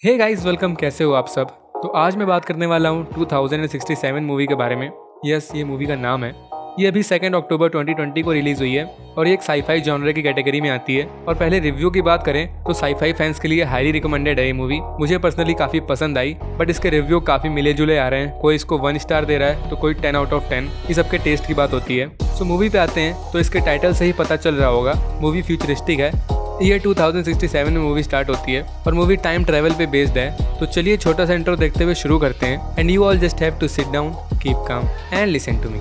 Hey guys, welcome. कैसे हो आप सब? तो आज मैं बात करने वाला हूँ 2067 मूवी के बारे में। यस, ये मूवी का नाम है। ये अभी 2 अक्टूबर 2020 को रिलीज हुई है और ये एक साईफाई जॉनर की कैटेगरी में आती है। और पहले रिव्यू की बात करें तो साईफाई फैंस के लिए हाईली रिकमेंडेड है ये मूवी। मुझे पर्सनली काफी पसंद आई, बट इसके रिव्यू काफी मिले जुले आ रहे हैं। कोई इसको 1 स्टार दे रहा है तो कोई 10 आउट ऑफ 10। ये सबके टेस्ट की बात होती है। सो मूवी पे आते हैं तो इसके टाइटल से ही पता चल रहा होगा, मूवी फ्यूचरिस्टिक है। ईयर 2067 में मूवी स्टार्ट होती है और मूवी टाइम ट्रेवल पे बेस्ड है। तो चलिए छोटा सा इंट्रो देखते हुए शुरू करते हैं। And you all just have to sit down, keep calm and listen to me.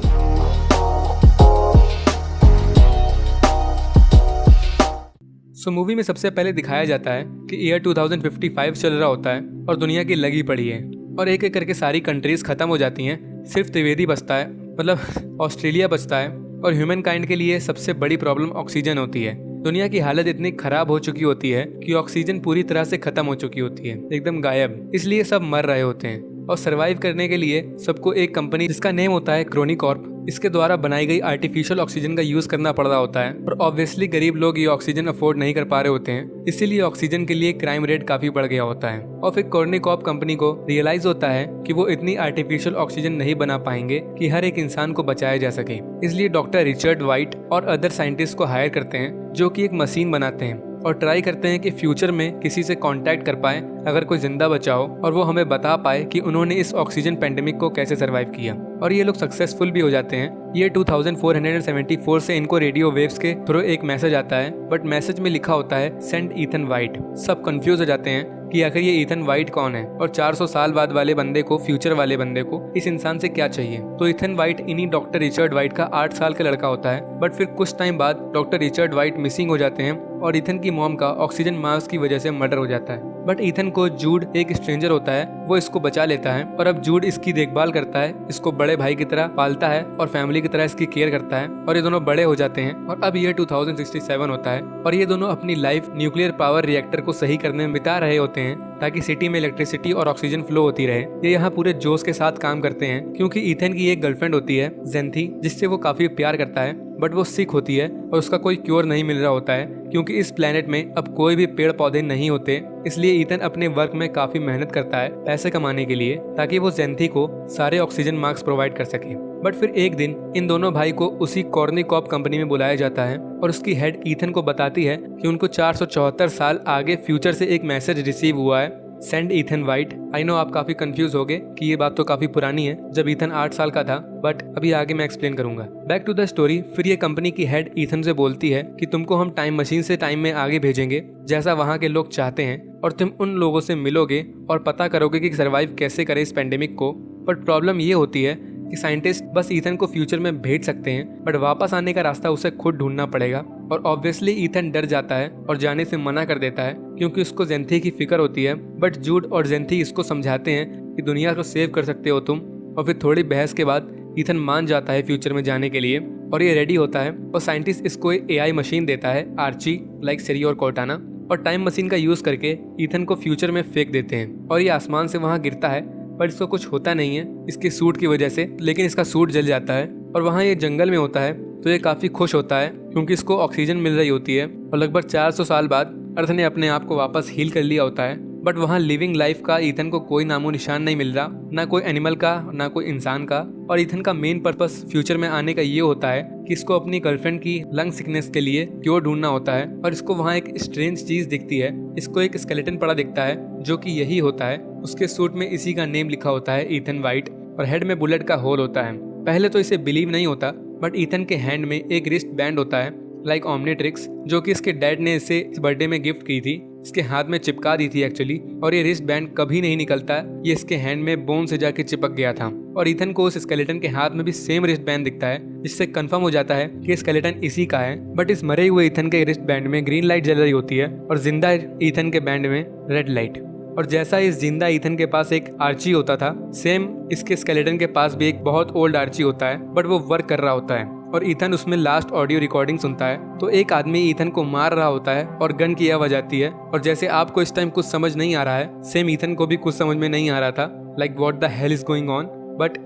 So movie में सबसे पहले दिखाया जाता है कि ईयर 2055 चल रहा होता है और दुनिया की लगी पड़ी है और एक एक करके सारी कंट्रीज खत्म हो जाती हैं। सिर्फ त्रिवेदी बचता है, मतलब ऑस्ट्रेलिया बचता है। और ह्यूमन काइंड के लिए सबसे बड़ी प्रॉब्लम ऑक्सीजन होती है। दुनिया की हालत इतनी खराब हो चुकी होती है कि ऑक्सीजन पूरी तरह से खत्म हो चुकी होती है, एकदम गायब। इसलिए सब मर रहे होते हैं और सरवाइव करने के लिए सबको एक कंपनी जिसका नेम होता है क्रोनिकॉर्प, इसके द्वारा बनाई गई आर्टिफिशियल ऑक्सीजन का यूज करना पड़ रहा होता है। और ऑब्वियसली गरीब लोग ये ऑक्सीजन अफोर्ड नहीं कर पा रहे होते हैं, इसीलिए ऑक्सीजन के लिए क्राइम रेट काफी बढ़ गया होता है। और फिर क्रोनिकॉर्प कंपनी को रियलाइज होता है कि वो इतनी आर्टिफिशियल ऑक्सीजन नहीं बना पाएंगे कि हर एक इंसान को बचाया जा सके। इसलिए डॉक्टर रिचर्ड वाइट और अदर साइंटिस्ट को हायर करते हैं जो कि एक मशीन बनाते हैं और ट्राई करते हैं कि फ्यूचर में किसी से कांटेक्ट कर पाए अगर कोई जिंदा बचा हो और वो हमें बता पाए कि उन्होंने इस ऑक्सीजन पेंडेमिक को कैसे सरवाइव किया। और ये लोग सक्सेसफुल भी हो जाते हैं। ये 2474 से इनको रेडियो वेव्स के थ्रू एक मैसेज आता है, बट मैसेज में लिखा होता है सेंड ईथन वाइट। सब कंफ्यूज हो जाते हैं कि आखिर ये ईथन वाइट कौन है और 400 साल बाद वाले बंदे को, फ्यूचर वाले बंदे को इस इंसान से क्या चाहिए। तो ईथन वाइट इन्हीं डॉक्टर रिचर्ड वाइट का 8 साल का लड़का होता है। बट फिर कुछ टाइम बाद डॉक्टर रिचर्ड वाइट मिसिंग हो जाते हैं और ईथन की मॉम का ऑक्सीजन मास्क की वजह से मर्डर हो जाता है। बट ईथन को जूड, एक स्ट्रेंजर होता है, वो इसको बचा लेता है और अब जूड इसकी देखभाल करता है, इसको बड़े भाई की तरह पालता है और फैमिली की तरह इसकी केयर करता है। और ये दोनों बड़े हो जाते हैं और अब ये 2067 होता है और ये दोनों अपनी लाइफ न्यूक्लियर पावर रिएक्टर को सही करने में बिता रहे होते हैं ताकि सिटी में इलेक्ट्रिसिटी और ऑक्सीजन फ्लो होती रहे। ये यहाँ पूरे जोश के साथ काम करते हैं क्योंकि ईथन की एक गर्लफ्रेंड होती है जेंथी, जिससे वो काफी प्यार करता है। बट वो सिक होती है और उसका कोई क्योर नहीं मिल रहा होता है क्योंकि इस प्लेनेट में अब कोई भी पेड़ पौधे नहीं होते। इसलिए ईथन अपने वर्क में काफी मेहनत करता है पैसे कमाने के लिए ताकि वो जेंथी को सारे ऑक्सीजन मास्क प्रोवाइड कर सके। बट फिर एक दिन इन दोनों भाई को उसी कॉर्निकॉर्प कंपनी में बुलाया जाता है और उसकी हेड ईथन को बताती है कि उनको 474 साल आगे फ्यूचर से एक मैसेज रिसीव हुआ है, send Ethan white. I know आप काफी कंफ्यूज हो गए कि ये बात तो काफी पुरानी है, जब ईथन 8 साल का था, बट अभी आगे मैं एक्सप्लेन करूंगा। Back to the story. फिर ये कंपनी की हेड ईथन से बोलती है कि तुमको हम टाइम मशीन से टाइम में आगे भेजेंगे जैसा वहाँ के लोग चाहते हैं और तुम उन लोगों से मिलोगे और पता करोगे कि सर्वाइव कैसे करें इस पेंडेमिक को। बट प्रॉब्लम ये होती है कि साइंटिस्ट बस ईथन को फ्यूचर में भेज सकते हैं, बट वापस आने का रास्ता उसे खुद ढूंढना पड़ेगा। और ऑब्वियसली ईथन डर जाता है और जाने से मना कर देता है क्योंकि उसको जेंथी की फिक्र होती है। बट जूड और जेंथी इसको समझाते हैं कि दुनिया को सेव कर सकते हो तुम। और फिर थोड़ी बहस के बाद ईथन मान जाता है फ्यूचर में जाने के लिए और ये रेडी होता है और साइंटिस्ट इसको एक AI मशीन देता है, आर्ची, लाइक सिरी और कोर्टाना। और टाइम मशीन का यूज करके ईथन को फ्यूचर में फेंक देते हैं और ये आसमान से वहाँ गिरता है, पर इसको कुछ होता नहीं है इसके सूट की वजह से, लेकिन इसका सूट जल जाता है। और वहाँ ये जंगल में होता है तो ये काफी खुश होता है क्योंकि इसको ऑक्सीजन मिल रही होती है और लगभग 400 साल बाद अर्थ ने अपने आप को वापस हील कर लिया होता है। बट वहाँ लिविंग लाइफ का ईथन को कोई नामो निशान नहीं मिल रहा, ना कोई एनिमल का ना कोई इंसान का। और ईथन का मेन पर्पस फ्यूचर में आने का ये होता है कि इसको अपनी गर्लफ्रेंड की लंग सिकनेस के लिए क्योर ढूंढना होता है। और इसको वहाँ एक स्ट्रेंज चीज दिखती है, इसको एक स्केलेटन पड़ा दिखता है जो कि यही होता है। उसके सूट में इसी का नेम लिखा होता है, ईथन वाइट, और हेड में बुलेट का होल होता है। पहले तो इसे बिलीव नहीं होता, बट ईथन के हैंड में एक रिस्ट बैंड होता है, लाइक ओमनीट्रिक्स, जो कि इसके डैड ने इसे इस बर्थडे में गिफ्ट की थी। इसके हाथ में चिपका दी थी एक्चुअली, और ये रिस्ट बैंड कभी नहीं निकलता, ये इसके हैंड में बोन से जाके चिपक गया था। और ईथन को उस स्केलेटन के हाथ में भी सेम रिस्ट बैंड दिखता है, जिससे कंफर्म हो जाता है कि स्केलेटन इसी का है। बट इस मरे हुए ईथन के रिस्ट बैंड में ग्रीन लाइट जल रही होती है और जिंदा ईथन के बैंड में रेड लाइट। और जैसा इस जिंदा ईथन के पास एक आर्ची होता था, सेम इसके स्केलेटन के पास भी एक बहुत ओल्ड आर्ची होता है, बट वो वर्क कर रहा होता है। और ईथन उसमें लास्ट ऑडियो रिकॉर्डिंग सुनता है तो एक आदमी ईथन को मार रहा होता है और गन की आवाज आती है। और जैसे आपको इस टाइम कुछ समझ नहीं आ रहा है, सेम ईथन को भी कुछ समझ में नहीं आ रहा था, like what the hell is going on. But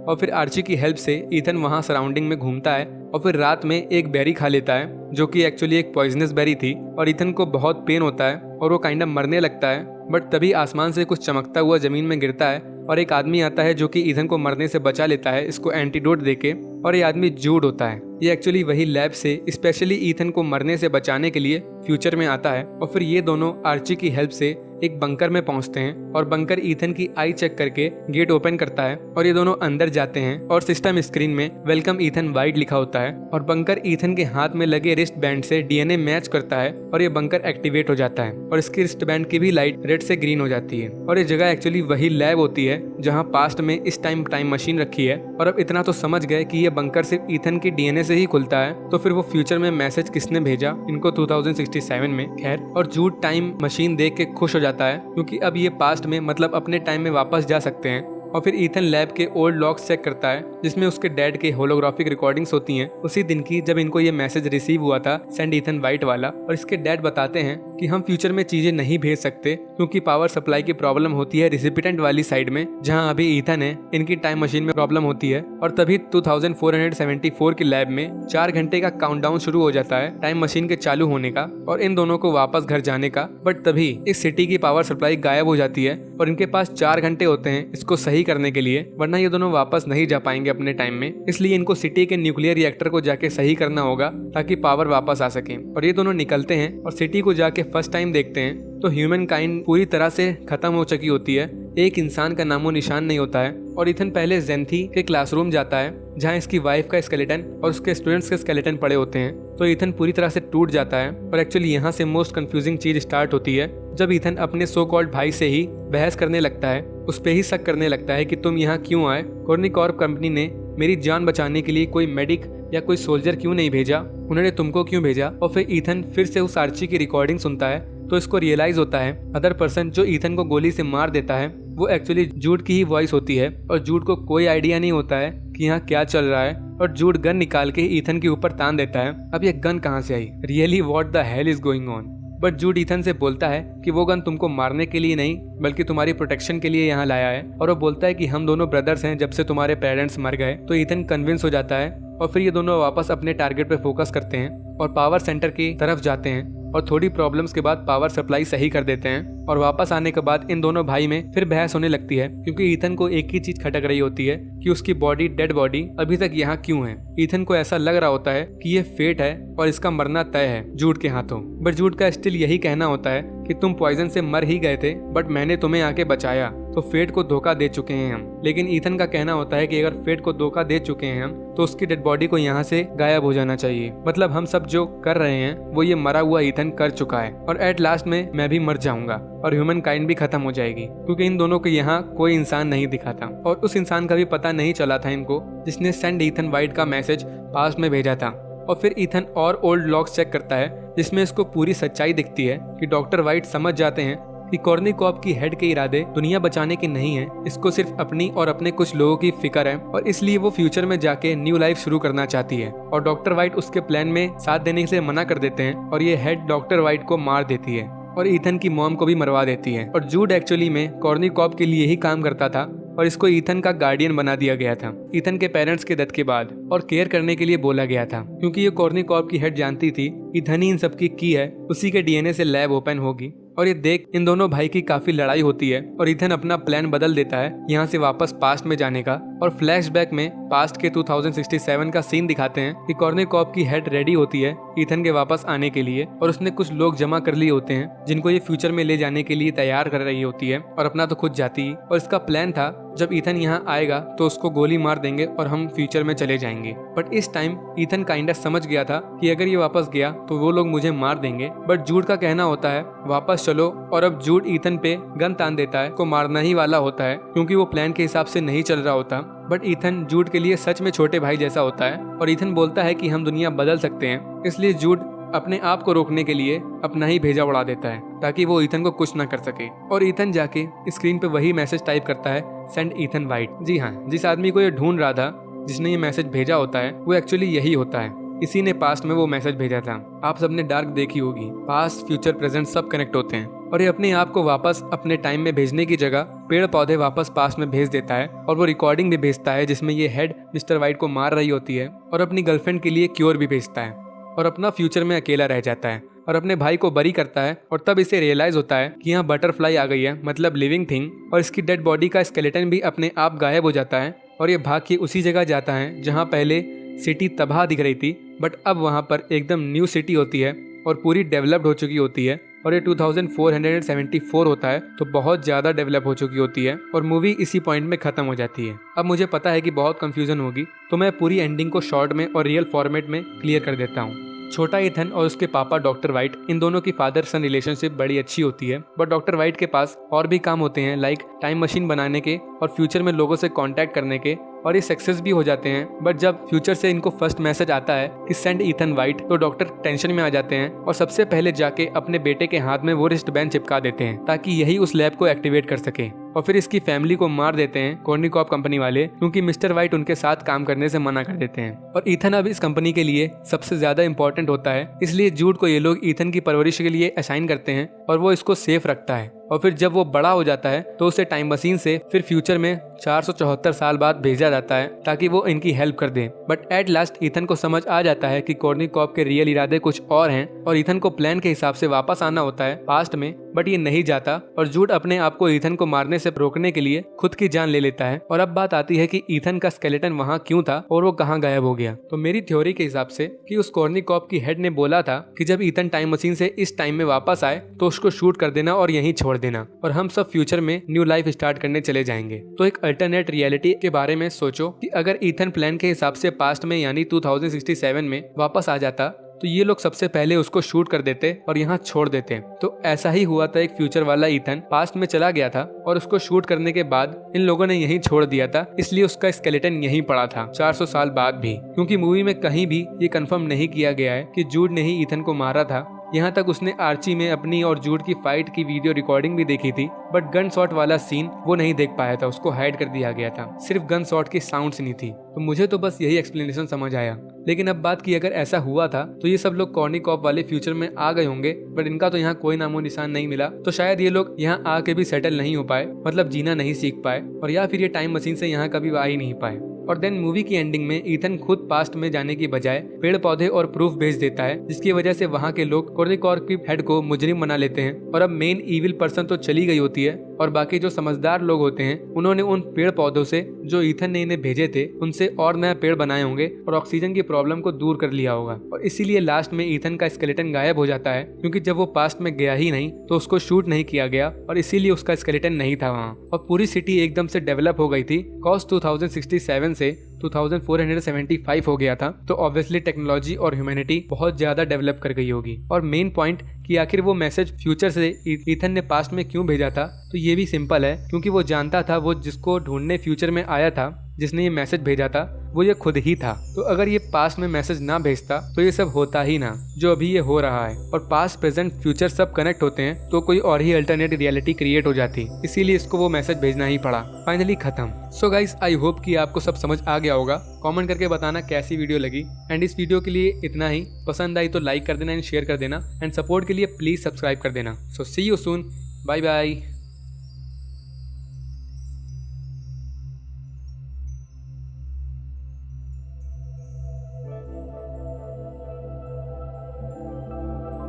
और फिर आर्ची की हेल्प से ईथन वहाँ सराउंडिंग में घूमता है और फिर रात में एक बेरी खा लेता है जो कि एक्चुअली एक पॉइजनस बेरी थी और ईथन को बहुत पेन होता है और वो काइंड ऑफ मरने लगता है। बट तभी आसमान से कुछ चमकता हुआ जमीन में गिरता है और एक आदमी आता है जो कि ईथन को मरने से बचा लेता है इसको एंटीडोट देके, और ये आदमी जूड होता है। ये एक्चुअली वही लैब से स्पेशली ईथन को मरने से बचाने के लिए फ्यूचर में आता है और फिर ये दोनों आर्ची की हेल्प से एक बंकर में पहुंचते हैं और बंकर ईथन की आई चेक करके गेट ओपन करता है और ये दोनों अंदर जाते हैं और सिस्टम स्क्रीन में वेलकम ईथन वाइट लिखा होता है और बंकर ईथन के हाथ में लगे रिस्ट बैंड से डीएनए मैच करता है और ये बंकर एक्टिवेट हो जाता है और इसकी रिस्ट बैंड की भी लाइट रेड से ग्रीन हो जाती है। और ये जगह एक्चुअली वही लैब होती है जहाँ पास्ट में इस टाइम मशीन रखी है। और अब इतना तो समझ गए कि ये बंकर सिर्फ ईथन की डीएनए से ही खुलता है, तो फिर वो फ्यूचर में मैसेज किसने भेजा इनको 2067 में। खैर, और जूड टाइम मशीन देख के खुश हो जाता है क्योंकि अब ये पास्ट में मतलब अपने टाइम में वापस जा सकते हैं। और फिर ईथन लैब के ओल्ड लॉग्स चेक करता है जिसमें उसके डैड के होलोग्राफिक रिकॉर्डिंग्स होती हैं उसी दिन की जब इनको ये मैसेज रिसीव हुआ था सेंड ईथन वाइट वाला। और इसके डैड बताते हैं कि हम फ्यूचर में चीजें नहीं भेज सकते क्योंकि पावर सप्लाई की प्रॉब्लम होती है रिसिपिटेंट वाली साइड में जहां अभी ईथन है, इनकी टाइम मशीन में प्रॉब्लम होती है। और तभी 2474 की लैब में 4 घंटे का काउंटडाउन शुरू हो जाता है टाइम मशीन के चालू होने का और इन दोनों को वापस घर जाने का। बट तभी इस सिटी की पावर सप्लाई गायब हो जाती है और इनके पास 4 घंटे होते हैं इसको सही करने के लिए, वरना ये दोनों वापस नहीं जा पाएंगे अपने टाइम में। इसलिए इनको सिटी के न्यूक्लियर रिएक्टर को जाके सही करना होगा ताकि पावर वापस आ सके। और ये दोनों निकलते हैं और सिटी को जाके फर्स्ट टाइम देखते हैं तो ह्यूमन काइंड पूरी तरह से खत्म हो चुकी होती है, एक इंसान का नामो निशान नहीं होता है। और ईथन पहले जेंथी के क्लासरूम जाता है जहाँ इसकी वाइफ का स्केलेटन और उसके स्टूडेंट्स के स्केलेटन पड़े होते हैं, तो ईथन पूरी तरह से टूट जाता है। और एक्चुअली यहाँ से मोस्ट कंफ्यूजिंग चीज स्टार्ट होती है जब ईथन अपने सो कॉल्ड भाई से ही बहस करने लगता है, उस पे ही शक करने लगता है कि तुम यहाँ क्यों आए, कॉर्निकॉर्प कंपनी ने मेरी जान बचाने के लिए कोई मेडिक या कोई सोल्जर क्यों नहीं भेजा, उन्होंने तुमको क्यों भेजा। और फिर ईथन फिर से उस आर्ची की रिकॉर्डिंग सुनता है तो इसको रियलाइज होता है अदर पर्सन जो ईथन को गोली से मार देता है वो एक्चुअली जूड की ही वॉइस होती है और जूड को कोई आइडिया नहीं होता है कि यहाँ क्या चल रहा है। और जूड गन निकाल के ईथन के ऊपर तान देता है। अब ये गन कहाँ से आई, really what the hell is going on. But Jude Ethan से बोलता है कि वो गन तुमको मारने के लिए नहीं बल्कि तुम्हारी प्रोटेक्शन के लिए यहाँ लाया है। और वो बोलता है कि हम दोनों ब्रदर्स हैं जब से तुम्हारे पेरेंट्स मर गए। तो ईथन कन्विंस हो जाता है और फिर ये दोनों वापस अपने टारगेट पे फोकस करते हैं और पावर सेंटर की तरफ जाते हैं और थोड़ी प्रॉब्लम्स के बाद पावर सप्लाई सही कर देते हैं। और वापस आने के बाद इन दोनों भाई में फिर बहस होने लगती है क्योंकि ईथन को एक ही चीज खटक रही होती है कि उसकी बॉडी, डेड बॉडी अभी तक यहाँ क्यों है। ईथन को ऐसा लग रहा होता है कि ये फेट है और इसका मरना तय है जूड के हाथों। बट जूड का स्टिल यही कहना होता है कि तुम पॉइजन से मर ही गए थे बट मैंने तुम्हें आके बचाया, तो फेट को धोखा दे चुके हैं हम। लेकिन ईथन का कहना होता है कि अगर फेट को धोखा दे चुके हैं हम तो उसकी डेड बॉडी को यहाँ से गायब हो जाना चाहिए। मतलब हम सब जो कर रहे हैं वो ये मरा हुआ ईथन कर चुका है और एट लास्ट में मैं भी मर जाऊंगा और ह्यूमन काइंड भी खत्म हो जाएगी क्योंकि इन दोनों को यहाँ कोई इंसान नहीं दिखा था और उस इंसान का भी पता नहीं चला था इनको जिसने सेंड ईथन वाइट का मैसेज पास्ट में भेजा था। और फिर ईथन और ओल्ड लॉग्स चेक करता है जिसमें इसको पूरी सच्चाई दिखती है कि डॉक्टर वाइट समझ जाते हैं कि कॉर्निकॉर्प की हेड के इरादे दुनिया बचाने के नहीं है, इसको सिर्फ अपनी और अपने कुछ लोगों की फिक्र है और इसलिए वो फ्यूचर में जाके न्यू लाइफ शुरू करना चाहती है। और डॉक्टर वाइट उसके प्लान में साथ देने से मना कर देते हैं और ये हेड डॉक्टर वाइट को मार देती है और ईथन की मॉम को भी मरवा देती है। और जूड एक्चुअली में कॉर्निकॉर्प के लिए ही काम करता था और इसको ईथन का गार्डियन बना दिया गया था ईथन के पेरेंट्स के डेथ के बाद और केयर करने के लिए बोला गया था क्योंकि ये कॉर्निकॉर्प की हेड जानती थी ईथन ही इन सब की है, उसी के डीएनए से लैब ओपन होगी। और ये देख इन दोनों भाई की काफी लड़ाई होती है और ईथन अपना प्लान बदल देता है यहाँ से वापस पास्ट में जाने का। और फ्लैशबैक में पास्ट के 2067 का सीन दिखाते हैं कि कॉर्निकॉर्प की हेड रेडी होती है ईथन के वापस आने के लिए और उसने कुछ लोग जमा कर लिए होते हैं जिनको ये फ्यूचर में ले जाने के लिए तैयार कर रही होती है और अपना तो खुद जाती है। और इसका प्लान था जब ईथन यहाँ आएगा तो उसको गोली मार देंगे और हम फ्यूचर में चले जाएंगे। बट इस टाइम ईथन काइंडा समझ गया था कि अगर ये वापस गया तो वो लोग मुझे मार देंगे। बट जूड का कहना होता है वापस चलो और अब जूड ईथन पे गन तान देता है, को मारना ही वाला होता है क्योंकि वो प्लान के हिसाब से नहीं चल रहा होता। बट ईथन जूड के लिए सच में छोटे भाई जैसा होता है और ईथन बोलता है कि हम दुनिया बदल सकते हैं, इसलिए जूड अपने आप को रोकने के लिए अपना ही भेजा उड़ा देता है ताकि वो ईथन को कुछ ना कर सके। और ईथन जाके स्क्रीन पे वही मैसेज टाइप करता है, सेंड ईथन वाइट। जी हाँ, जिस आदमी को ये ढूंढ रहा था जिसने ये मैसेज भेजा होता है वो एक्चुअली यही होता है, इसी ने पास्ट में वो मैसेज भेजा था। आप सबने डार्क देखी होगी, पास्ट फ्यूचर प्रेजेंट सब कनेक्ट होते हैं और ये अपने आप को वापस अपने टाइम में भेजने की जगह पेड़ पौधे वापस पास्ट में भेज देता है और वो रिकॉर्डिंग भी भेजता है जिसमें ये हेड मिस्टर वाइट को मार रही होती है और अपनी गर्लफ्रेंड के लिए क्योर भी भेजता है और अपना फ्यूचर में अकेला रह जाता है और अपने भाई को बरी करता है। और तब इसे रियलाइज होता है कि यहाँ बटरफ्लाई आ गई है, मतलब लिविंग थिंग, और इसकी डेड बॉडी का स्केलेटन भी अपने आप गायब हो जाता है और ये भाग के उसी जगह जाता है जहाँ पहले सिटी तबाह दिख रही थी, बट अब वहाँ पर एकदम न्यू सिटी होती है और पूरी डेवलप्ड हो चुकी होती है और ये 2474 होता है, तो बहुत ज़्यादा डेवलप हो चुकी होती है और मूवी इसी पॉइंट में ख़त्म हो जाती है। अब मुझे पता है कि बहुत कंफ्यूजन होगी, तो मैं पूरी एंडिंग को शॉर्ट में और रियल फॉर्मेट में क्लियर कर देता हूँ। छोटा इथन और उसके पापा डॉक्टर वाइट, इन दोनों की फादर सन रिलेशनशिप बड़ी अच्छी होती है, बट डॉक्टर वाइट के पास और भी काम होते हैं, लाइक टाइम मशीन बनाने के और फ्यूचर में लोगों से कांटेक्ट करने के, और ये सक्सेस भी हो जाते हैं। बट जब फ्यूचर से इनको फर्स्ट मैसेज आता है कि सेंड इथन वाइट, तो डॉक्टर टेंशन में आ जाते हैं और सबसे पहले जाके अपने बेटे के हाथ में वो रिस्ट बैंड चिपका देते हैं ताकि यही उस लैब को एक्टिवेट कर सके। और फिर इसकी फैमिली को मार देते हैं कॉर्निकॉप कंपनी वाले, क्योंकि मिस्टर वाइट उनके साथ काम करने से मना कर देते हैं। और इथन अब इस कंपनी के लिए सबसे ज्यादा इंपॉर्टेंट होता है, इसलिए जूड को ये लोग इथन की परवरिश के लिए असाइन करते हैं और वो इसको सेफ रखता है। और फिर जब वो बड़ा हो जाता है तो उसे टाइम मशीन से फिर फ्यूचर में 474 साल बाद भेजा जाता है ताकि वो इनकी हेल्प कर दे। बट एट लास्ट इथन को समझ आ जाता है कि कॉर्निकॉप के रियल इरादे कुछ और हैं और इथन को प्लान के हिसाब से वापस आना होता है पास्ट में, बट ये नहीं जाता और जूड अपने आप को इथन को मारने से रोकने के लिए खुद की जान ले लेता है। और अब बात आती है कि इथन का स्केलेटन वहाँ क्यों था और वो कहाँ गायब हो गया। तो मेरी थ्योरी के हिसाब से कि उस कॉर्निकॉप की हेड ने बोला था कि जब इथन टाइम मशीन से इस टाइम में वापस आए तो उसको शूट कर देना और यहीं छोड़ देना और हम सब फ्यूचर में न्यू लाइफ स्टार्ट करने चले जाएंगे। तो एक अल्टरनेट रियलिटी के बारे में सोचो कि अगर इथन प्लान के हिसाब से पास्ट में यानी 2067 में वापस आ जाता तो ये लोग सबसे पहले उसको शूट कर देते और यहाँ छोड़ देते। तो ऐसा ही हुआ था, एक फ्यूचर वाला इथन पास्ट में चला गया था और उसको शूट करने के बाद इन लोगों ने यहीं छोड़ दिया था, इसलिए उसका स्केलेटन यहीं पड़ा था 400 साल बाद भी, क्योंकि मूवी में कहीं भी ये कंफर्म नहीं किया गया है कि जूड ने ही इथन को मारा था। यहाँ तक उसने आर्ची में अपनी और जूड की फाइट की वीडियो रिकॉर्डिंग भी देखी थी, बट गन शॉट वाला सीन वो नहीं देख पाया था, उसको हाइड कर दिया गया था, सिर्फ गन शॉट की साउंड नहीं थी। तो मुझे तो बस यही एक्सप्लेनेशन समझ आया। लेकिन अब बात की अगर ऐसा हुआ था तो ये सब लोग कॉर्निकॉप वाले फ्यूचर में आ गए होंगे, बट इनका तो यहाँ कोई नामो निशान नहीं मिला, तो शायद ये लोग यहाँ आके भी सेटल नहीं हो पाए, मतलब जीना नहीं सीख पाए, और या फिर ये टाइम मशीन से यहाँ कभी आ ही नहीं पाए। और देन मूवी की एंडिंग में इथन खुद पास्ट में जाने की बजाय पेड़ पौधे और प्रूफ भेज देता है, जिसकी वजह से वहाँ के लोग कॉर्निकॉप की हेड को मुजरिम बना लेते हैं। और अब मेन इविल पर्सन तो चली गई होती है और बाकी जो समझदार लोग होते हैं उन्होंने उन पेड़ पौधों से जो इथन ने इन्हें भेजे थे उनसे और नया पेड़ बनाए होंगे और ऑक्सीजन की प्रॉब्लम को दूर कर लिया होगा। और इसीलिए लास्ट में इथन का स्केलेटन गायब हो जाता है, क्योंकि जब वो पास्ट में गया ही नहीं तो उसको शूट नहीं किया गया और इसीलिए उसका स्केलेटन नहीं था वहाँ। और पूरी सिटी एकदम से डेवलप हो गई थी, कॉस 2067 से 2475 हो गया था, तो ऑब्वियसली टेक्नोलॉजी और ह्यूमैनिटी बहुत ज्यादा डेवलप कर गई होगी। और मेन पॉइंट कि आखिर वो मैसेज फ्यूचर से इथन ने पास्ट में क्यों भेजा था, तो ये भी सिंपल है, क्योंकि वो जानता था वो जिसको ढूंढने फ्यूचर में आया था, जिसने ये मैसेज भेजा था, वो ये खुद ही था। तो अगर ये पास्ट में मैसेज ना भेजता तो ये सब होता ही ना जो अभी ये हो रहा है। और पास्ट प्रेजेंट फ्यूचर सब कनेक्ट होते हैं तो कोई और ही अल्टरनेट रियलिटी क्रिएट हो जाती, इसीलिए इसको वो मैसेज भेजना ही पड़ा। फाइनली खत्म। सो गाइस, आई होप कि आपको सब समझ आ गया होगा। कमेंट करके बताना कैसी वीडियो लगी, एंड इस वीडियो के लिए इतना ही। पसंद आई तो लाइक कर देना एंड शेयर कर देना, एंड सपोर्ट के लिए प्लीज सब्सक्राइब कर देना। सो सी यू सून, बाय बाय।